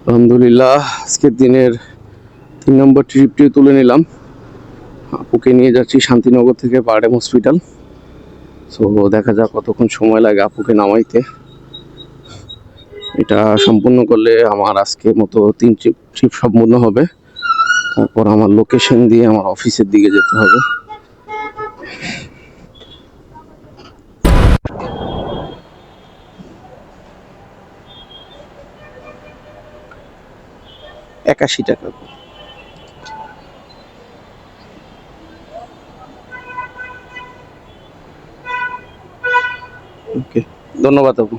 আলহামদুলিল্লাহ, আজকের দিনের 3 নম্বর ট্রিপটি তুলে নিলাম। আপুকে নিয়ে যাচ্ছি শান্তিনগর থেকে পারডেম হসপিটাল। সো দেখা যাক কতক্ষণ সময় লাগে আপুকে নামাইতে। এটা সম্পূর্ণ করলে আমার আজকের মতো 3 ট্রিপ সম্পূর্ণ হবে। তারপর আমার লোকেশন দিয়ে আমার অফিসের দিকে যেতে হবে। ৳৮১। ওকে, ধন্যবাদ আপু।